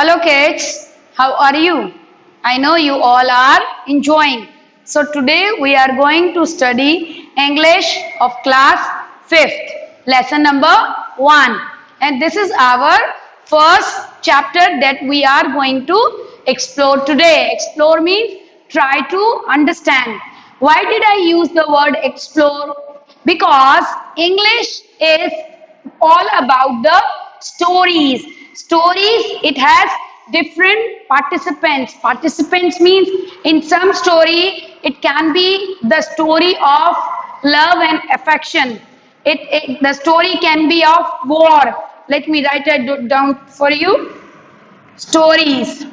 Hello kids, how are you? I know you all are enjoying. So today we are going to study English of class 5th, lesson number 1. And this is our first chapter that we are going to explore today. Explore means try to understand. Why did I use the word explore? Because English is all about the stories. Stories, it has different participants. Participants means in some story it can be the story of love and affection. The story can be of war. Let me write it down for you. Stories.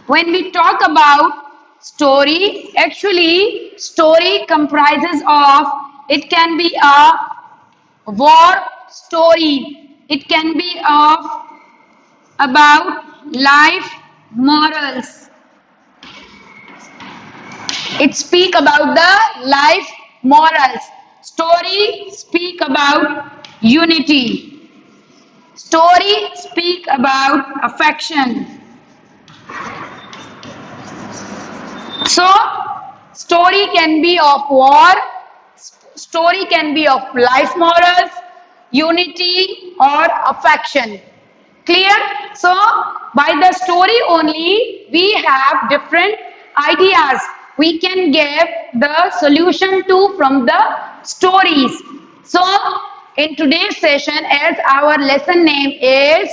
When we talk about story, actually story comprises of, it can be a war story, it can be of about life morals, it speak about the life morals. Story speak about unity, story speak about affection. So story can be of war, story can be of life morals, unity or affection. Clear? So by the story only we have different ideas. We can get the solution to from the stories. So in today's session, as our lesson name is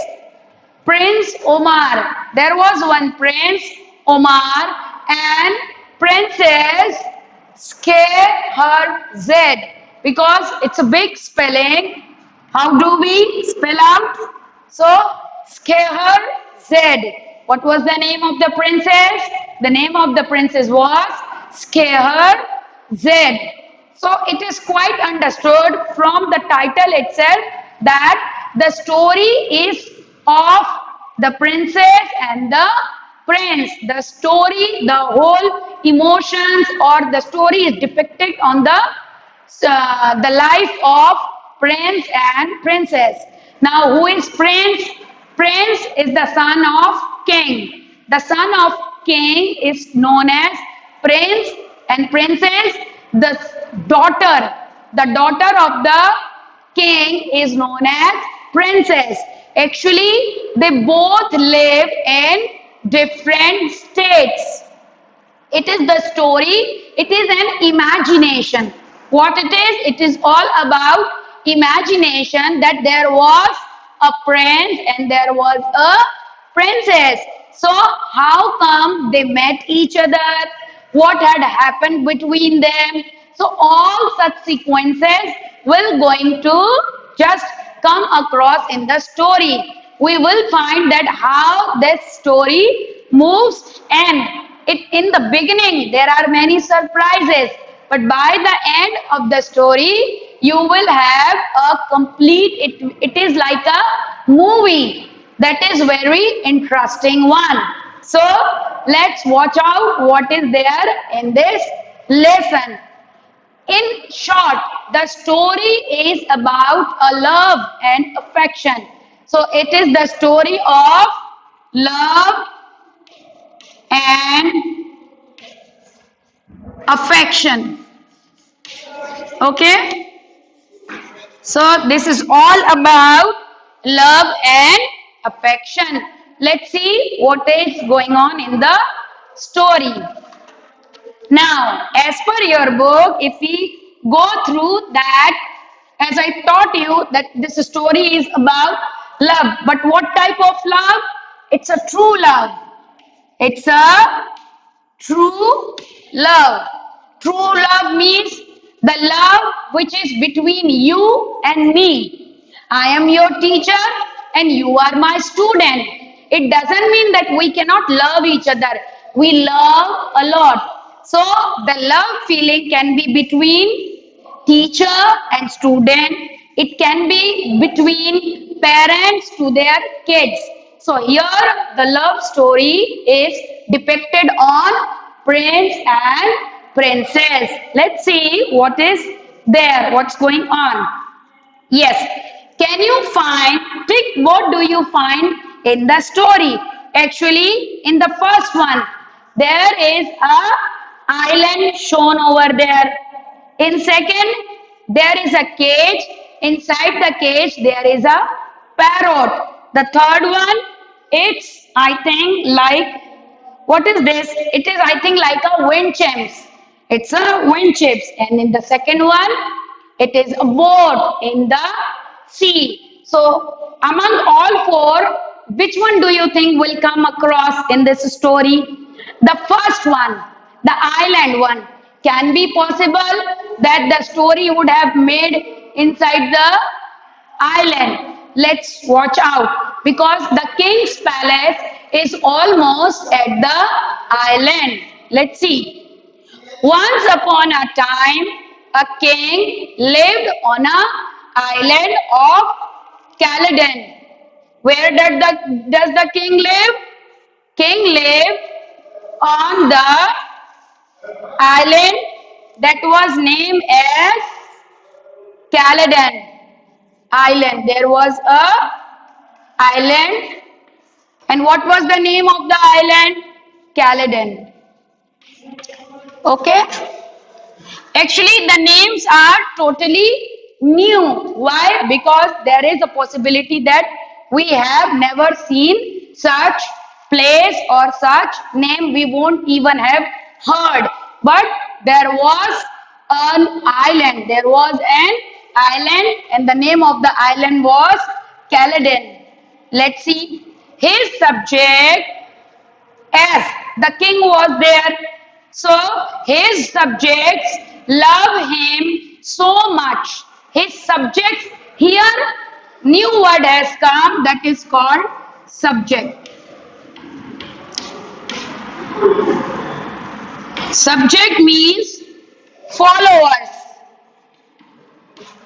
Prince Omar. There was one Prince Omar and Princess Scheherazade, because it's a big spelling. How do we spell out? So Scheherazade. What was the name of the princess? The name of the princess was Scheherazade. So it is quite understood from the title itself that the story is of the princess and the prince. The story, the whole emotions or the story is depicted on the life of prince and princess. Now, who is prince? Prince is the son of king. The son of king is known as prince, and princess, the daughter. The daughter of the king is known as princess. Actually, they both live in different states. It is the story, it is an imagination. What it is all about imagination, that there was a prince and there was a princess. So how come they met each other? What had happened between them? So all such sequences will going to just come across in the story. We will find that how this story moves, and in the beginning there are many surprises, but by the end of the story you will have a complete, it is like a movie. That is very interesting one. So let's watch out what is there in this lesson. In short, the story is about a love and affection. So it is the story of love and affection. Okay? So this is all about love and affection. Let's see what is going on in the story. Now, as per your book, if we go through that, as I taught you that this story is about love. But what type of love? It's a true love. It's a true love. True love means the love which is between you and me. I am your teacher and you are my student. It doesn't mean that we cannot love each other. We love a lot. So the love feeling can be between teacher and student. It can be between parents to their kids. So here the love story is depicted on prince and princess. Let's see what is there, what's going on. Yes. Can you find, pick what do you find in the story? Actually, in the first one, there is a island shown over there. In second, there is a cage. Inside the cage, there is a parrot. The third one, it's I think like what is this? It is I think like a wind chimes. It's a wind chimes. And in the second one, it is a boat in the sea. So among all four, which one do you think will come across in this story? The first one, the island one. Can be possible that the story would have made inside the island. Let's watch out because the king's palace is almost at the island. Let's see. Once upon a time, a king lived on a island of Caledon. Where does the king live? King lived on the island that was named as Caledon Island. There was a island, and what was the name of the island? Caledon. Okay. Actually, the names are totally new. Why? Because there is a possibility that we have never seen such place or such name. We won't even have heard. But there was an island. There was an island, and the name of the island was Caledon. Let's see. His subject, as the king was there, so his subjects love him so much. His subjects, here new word has come that is called subject. Subject means followers.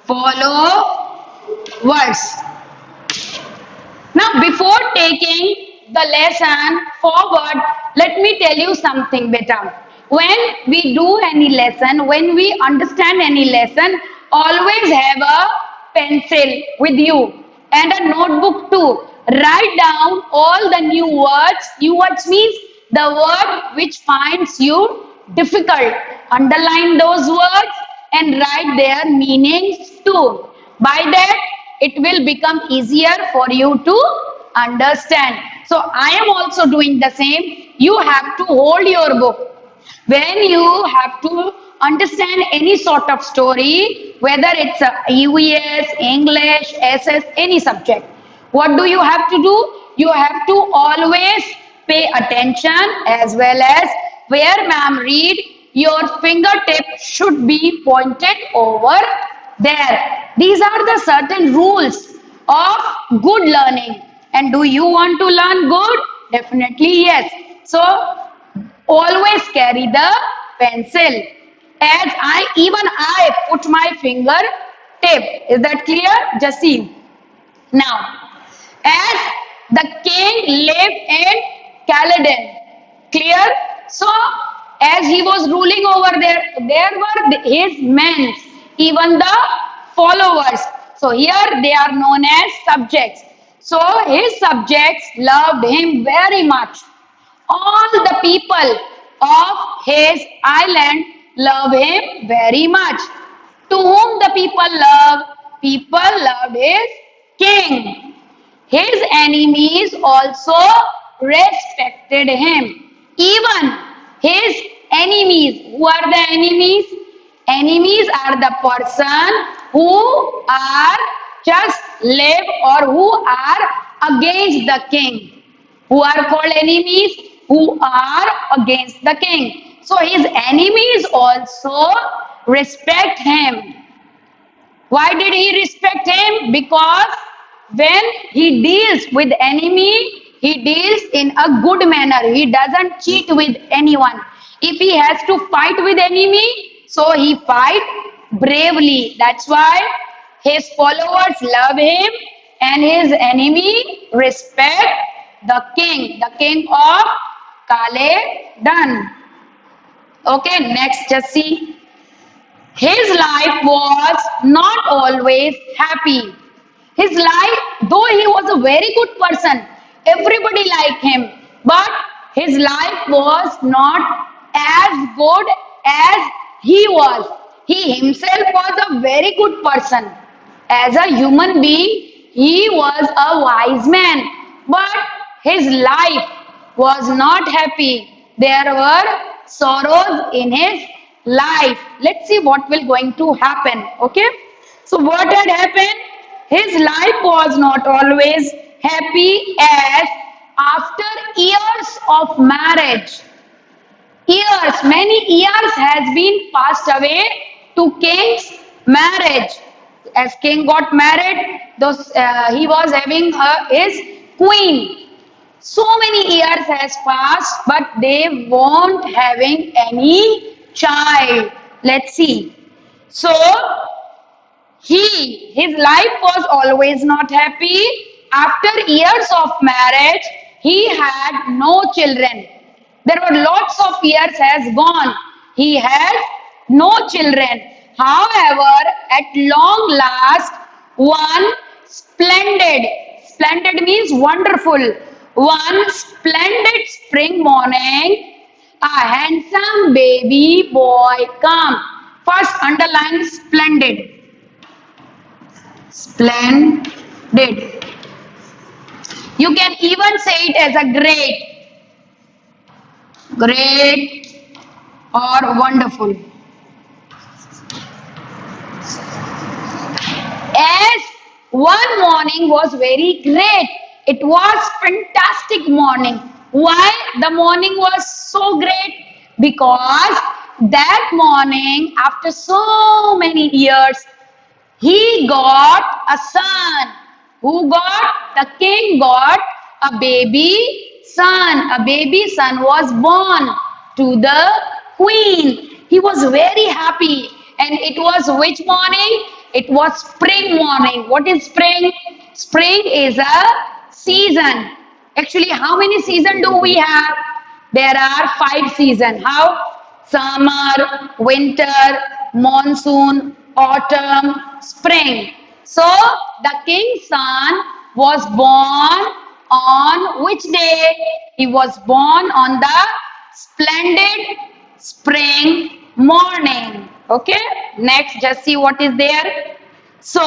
Followers. Now, before taking the lesson forward, let me tell you something, beta. When we do any lesson, when we understand any lesson, always have a pencil with you and a notebook too. Write down all the new words. New words means the word which finds you difficult. Underline those words and write their meanings too. By that, it will become easier for you to understand. So I am also doing the same. You have to hold your book. When you have to understand any sort of story, whether it's a EVS, English, SS, any subject, what do you have to do? You have to always pay attention, as well as where ma'am read, your fingertip should be pointed over there. These are the certain rules of good learning. And do you want to learn good? Definitely yes. So always carry the pencil. As I put my finger tip. Is that clear? Just see. Now, as the king lived in Caledon, clear? So, as he was ruling over there, there were his men, even the followers. So, here they are known as subjects. So, his subjects loved him very much. All the people of his island love him very much. To whom the people loved his king. His enemies also respected him. Even his enemies. Who are the enemies? Enemies are the person who are just live or who are against the king. Who are called enemies? Who are against the king. So his enemies also respect him. Why did he respect him? Because when he deals with enemy, he deals in a good manner. He doesn't cheat with anyone. If he has to fight with enemy, so he fight bravely. That's why his followers love him and his enemy respect the king of Caledon. Okay, next just see. His life was not always happy. His life, though he was a very good person, everybody liked him, but his life was not as good as he was. He himself was a very good person. As a human being, he was a wise man, but his life was not happy. There were sorrows in his life. Let's see what will going to happen. Okay. So what had happened? His life was not always happy as after years of marriage, many years has been passed away to king's marriage. As king got married, he was having his queen. So many years has passed, but they won't having any child. Let's see. So his life was always not happy. After years of marriage, he had no children. There were lots of years has gone. He has no children. However, at long last, one splendid means wonderful, one splendid spring morning, a handsome baby boy come. First underline splendid. Splendid. You can even say it as a great or wonderful. As one morning was very great. It was fantastic morning. Why the morning was so great? Because that morning, after so many years, he got a son. Who got? The king got a baby son. A baby son was born to the queen. He was very happy. And it was which morning? It was spring morning. What is spring? Spring is a season. Actually, how many seasons do we have? There are 5 seasons. How? Summer, winter, monsoon, autumn, spring. So the king's son was born on which day? He was born on the splendid spring morning. Okay, next just see what is there. So,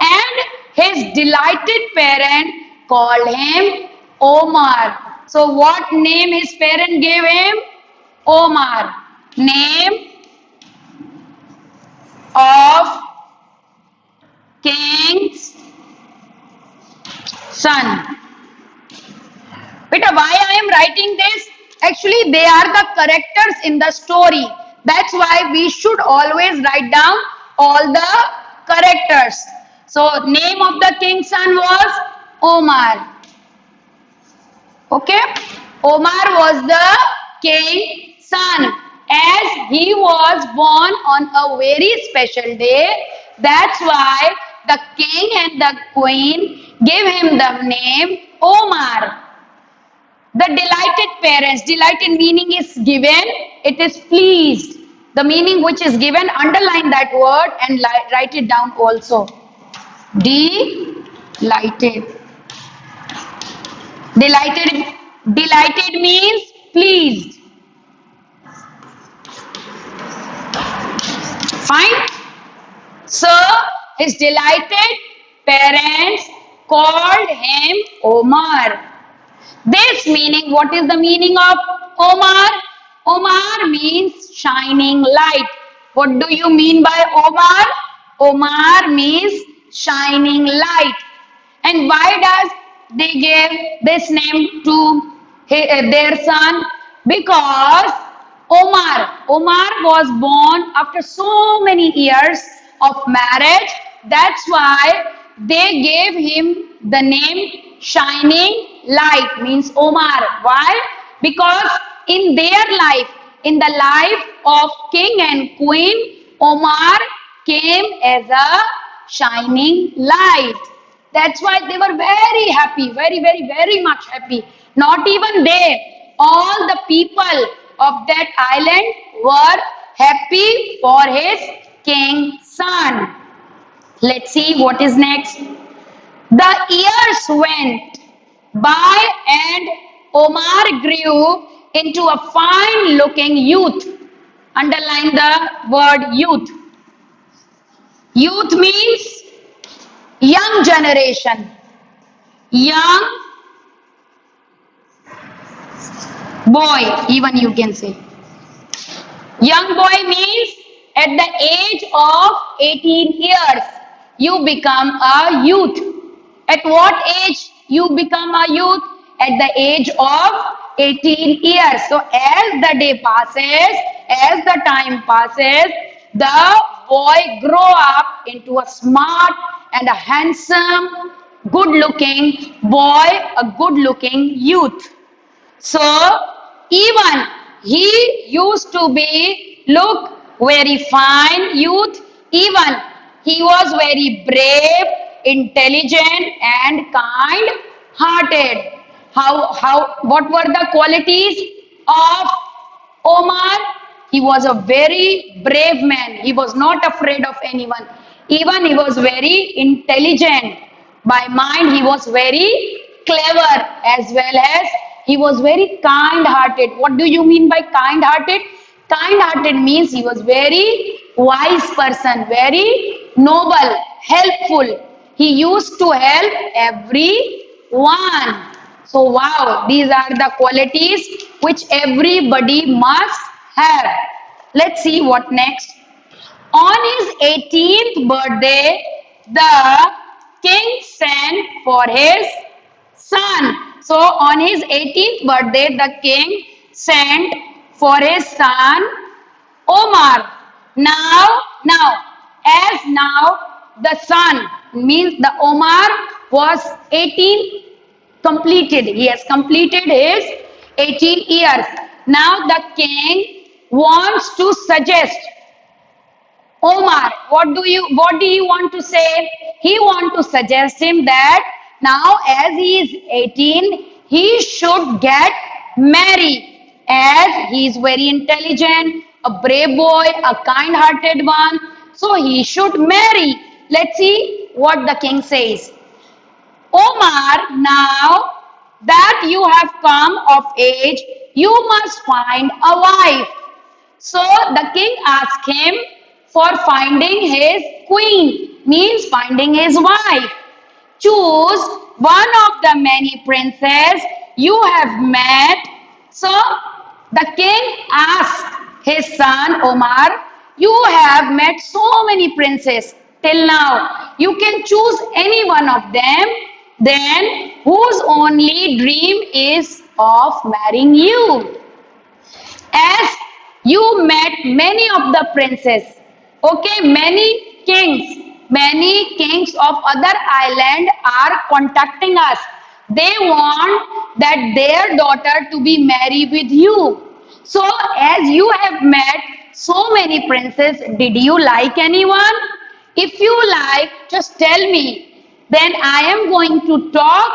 and his delighted parent called him Omar. So what name his parent gave him? Omar. Name of king's son. Beta, why I am writing this? Actually, they are the characters in the story. That's why we should always write down all the characters. So, name of the king's son was Omar. Okay? Omar was the king's son. As he was born on a very special day, that's why the king and the queen gave him the name Omar. The delighted parents, delighted meaning is given, it is pleased. The meaning which is given, underline that word and write it down also. Delighted. Delighted means pleased. Fine. So his delighted parents called him Omar. This meaning, what is the meaning of Omar? Omar means shining light. What do you mean by Omar? Omar means shining light. And why does they give this name to their son? Because Omar was born after so many years of marriage. That's why they gave him the name shining light, means Omar. Why? Because in their life, in the life of king and queen, Omar came as a shining light. That's why they were very happy, very much happy. Not even they, all the people of that island were happy for his king's son. Let's see what is next. The years went. By and Omar grew into a fine looking youth. Underline the word youth. Youth means young generation. Young boy, even you can say. Young boy means at the age of 18 years, you become a youth. At what age you become a youth? At the age of 18 years. So as the day passes, as the time passes, the boy grow up into a smart and a handsome, good looking boy, a good looking youth. So even he used to be look very fine youth. Even he was very brave, intelligent, and kind hearted. How what were the qualities of Omar? He was a very brave man. He was not afraid of anyone. Even he was very intelligent. By mind, he was very clever, as well as he was very kind hearted. What do you mean by kind hearted? Kind hearted means he was very wise person, very noble, helpful. He used to help everyone. So wow, these are the qualities which everybody must have. Let's see what next. On his 18th birthday, the king sent for his son. So on his 18th birthday, the king sent for his son Omar. Now, the son means the Omar was 18 completed. He has completed his 18 years. Now the king wants to suggest Omar, what do you want to say? He want to suggest him that now as he is 18, he should get married as he is very intelligent, a brave boy, a kind-hearted one. So he should marry. Let's see what the king says. Omar, now that you have come of age, you must find a wife. So the king asked him for finding his queen, means finding his wife. Choose one of the many princes you have met. So the king asked his son Omar, you have met so many princes till now. You can choose any one of them, then whose only dream is of marrying you. As you met many of the princes, okay, many kings of other island are contacting us. They want that their daughter to be married with you. So as you have met so many princes, did you like anyone? If you like, just tell me. Then I am going to talk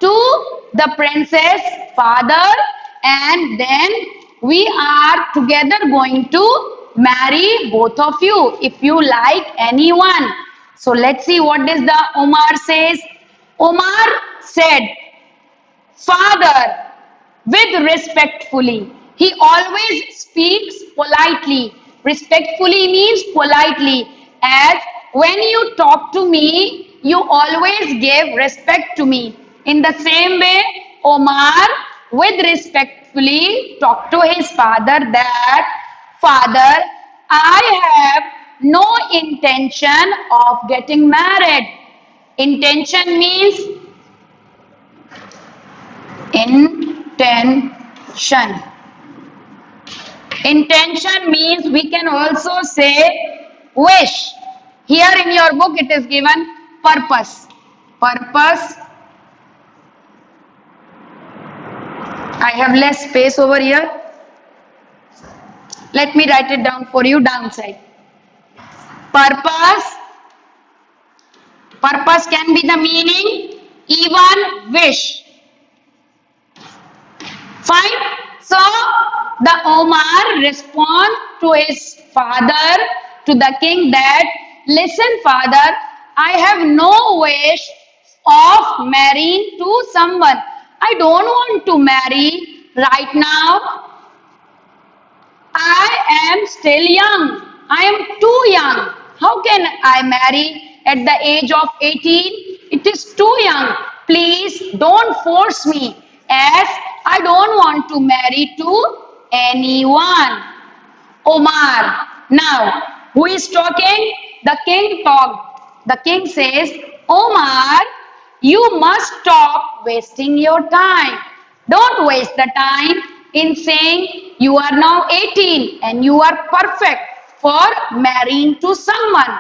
to the princess father, and then we are together going to marry both of you if you like anyone. So let's see what is the Omar says. Omar said, Father, with respectfully. He always speaks politely. Respectfully means politely. As when you talk to me, you always give respect to me. In the same way, Omar with respectfully talked to his father that, Father, I have no intention of getting married. Intention means intention. Intention means we can also say wish. Here in your book it is given purpose. Purpose. I have less space over here. Let me write it down for you downside. Purpose. Purpose can be the meaning, even wish. Fine. So the Omar respond to his father, to the king that, listen father, I have no wish of marrying to someone. I don't want to marry right now. I am still young. I am too young. How can I marry at the age of 18? It is too young. Please don't force me as I don't want to marry to anyone. Omar. Now, who is talking? The king talked. The king says, Omar, you must stop wasting your time. Don't waste the time in saying you are now 18 and you are perfect for marrying to someone.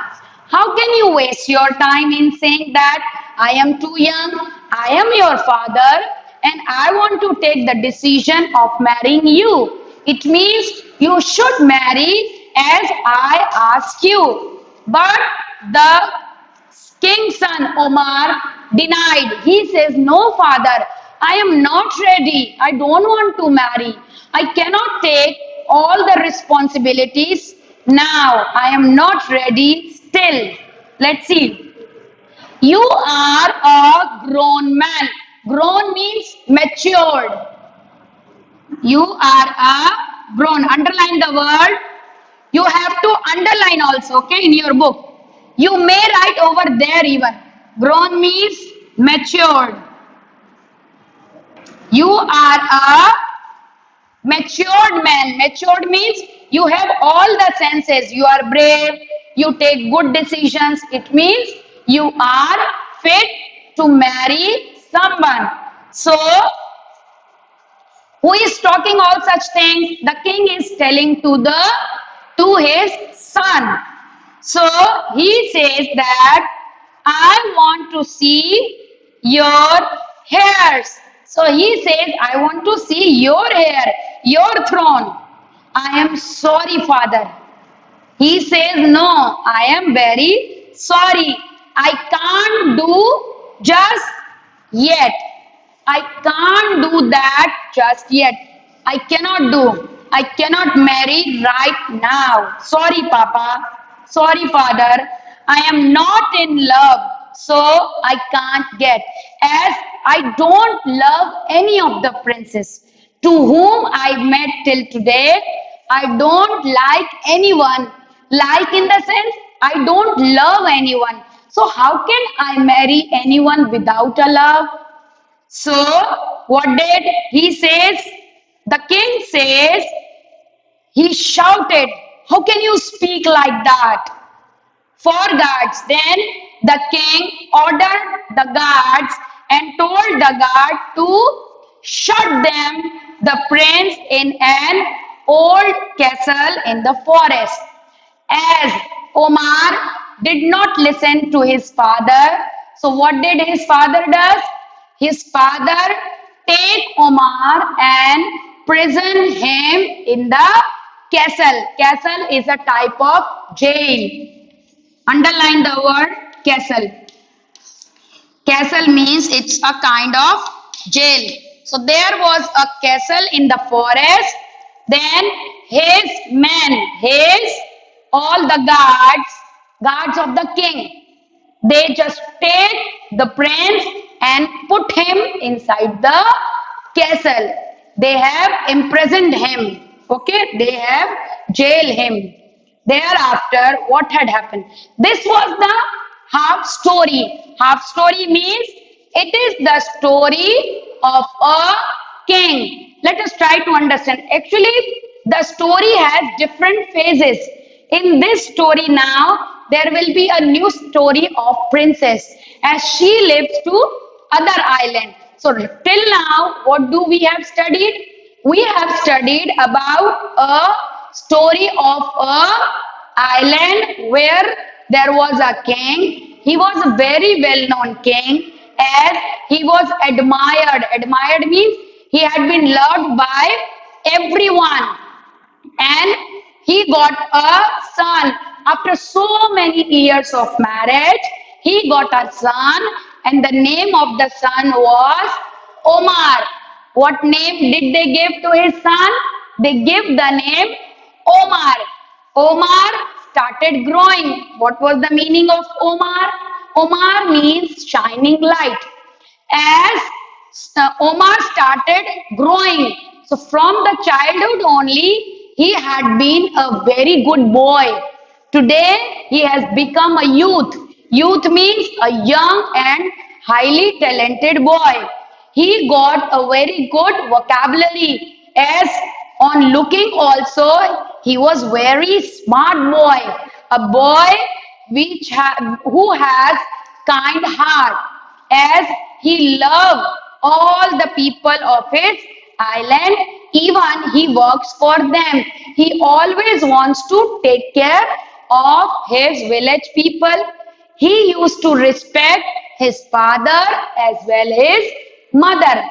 How can you waste your time in saying that I am too young, I am your father, and I want to take the decision of marrying you? It means you should marry as I ask you. But the king's son Omar denied. He says, no, father, I am not ready. I don't want to marry. I cannot take all the responsibilities now. I am not ready still. Let's see. You are a grown man. Grown means matured. You are a grown. Underline the word. You have to underline also, okay, in your book. You may write over there even. Grown means matured. You are a matured man. Matured means you have all the senses. You are brave. You take good decisions. It means you are fit to marry someone. So, who is talking all such things? The king is telling to his son. So he says that I want to see your hairs. So he says, I want to see your hair, your throne. I am sorry, father. He says, no, I am very sorry. I can't do just yet. I can't do that just yet. I cannot do. I cannot marry right now. Sorry, Papa. Sorry, Father. I am not in love, so I can't get. As I don't love any of the princes to whom I met till today, I don't like anyone. Like in the sense, I don't love anyone. So how can I marry anyone without a love? So, what did he says? The king says, he shouted, how can you speak like that? For guards. Then the king ordered the guards and told the guard to shut them, the prince, in an old castle in the forest. As Omar did not listen to his father, so what did his father does? His father take Omar and prison him in the castle. Castle is a type of jail. Underline the word castle. Castle means it's a kind of jail. So there was a castle in the forest. Then his men, all the guards of the king, they just take the prince and put him inside the castle. They have imprisoned him. Okay, they have jailed him. Thereafter, what had happened? This was the half story. Half story means it is the story of a king. Let us try to understand. Actually, the story has different phases. In this story now, there will be a new story of princess as she lives to other island. So till now, what do we have studied? We have studied about a story of a island where there was a king. He was a very well known king as he was admired. Admired means he had been loved by everyone, and he got a son. After so many years of marriage, he got a son, and the name of the son was Omar. What name did they give to his son? They give the name Omar. Omar started growing. What was the meaning of Omar? Omar means shining light. As Omar started growing. So from the childhood only, he had been a very good boy. Today, he has become a youth. Youth means a young and highly talented boy. He got a very good vocabulary. As on looking also, he was very smart boy. A boy who has kind heart, as he loved all the people of his island. Even he works for them. He always wants to take care of his village people. He used to respect his father as well as his mother.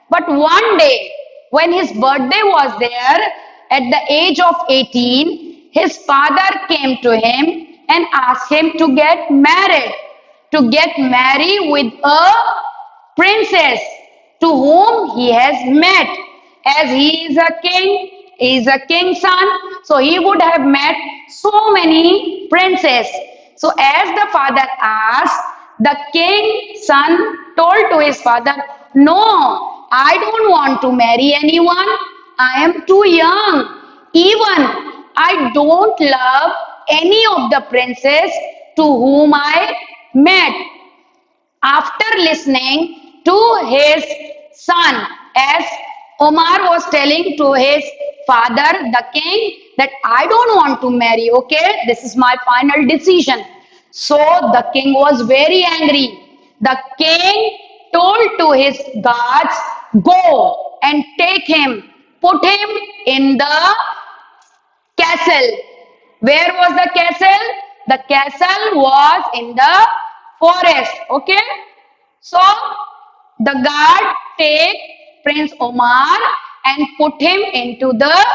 But one day, when his birthday was there, at the age of 18, his father came to him and asked him to get married with a princess to whom he has met. As he is a king, he is a king's son, so he would have met so many princes. So as the father asked, the king's son told to his father, no, I don't want to marry anyone. I am too young. Even I don't love any of the princes to whom I met. After listening to his son, as Omar was telling to his father, the king, that I don't want to marry, okay, this is my final decision. So the king was very angry. The king told to his guards, go and take him, put him in the castle. Where was the castle? The castle was in the forest. Okay. So the guard take Prince Omar and put him into the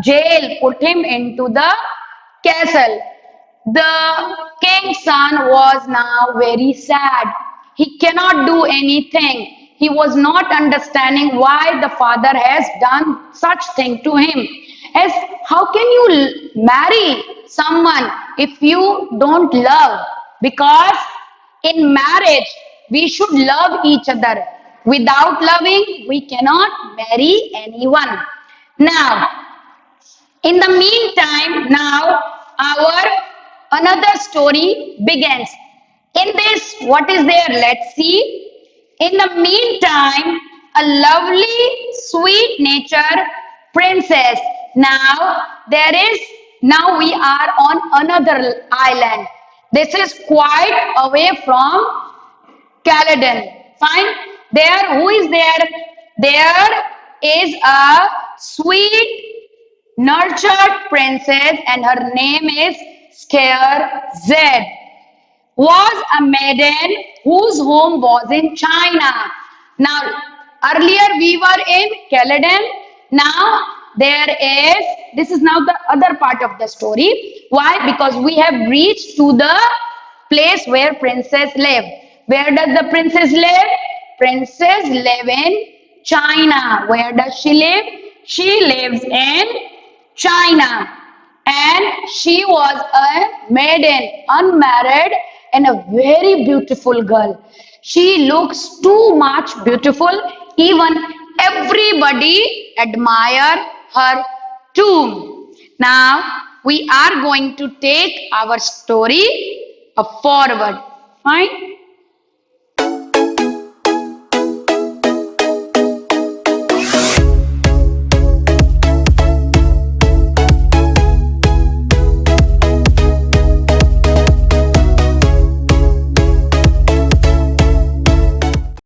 jail, put him into the castle. The king's son was now very sad. He cannot do anything. He was not understanding why the father has done such thing to him. As how can you marry someone if you don't love? Because in marriage, we should love each other. Without loving, we cannot marry anyone. Now, in the meantime, now our another story begins. In this, what is there? Let's see. In the meantime, a lovely, sweet nature princess. Now we are on another island. This is quite away from Caledon. Fine. There, who is there? There is a sweet, nurtured princess, and her name is Scheherazade. Was a maiden whose home was in China. Now, earlier we were in Caledon. Now, this is now the other part of the story. Why? Because we have reached to the place where princess live. Where does the princess live? Princess live in China. Where does she live? She lives in China. And she was a maiden, unmarried, and a very beautiful girl. She looks too much beautiful. Even everybody admire her too. Now we are going to take our story forward. Fine.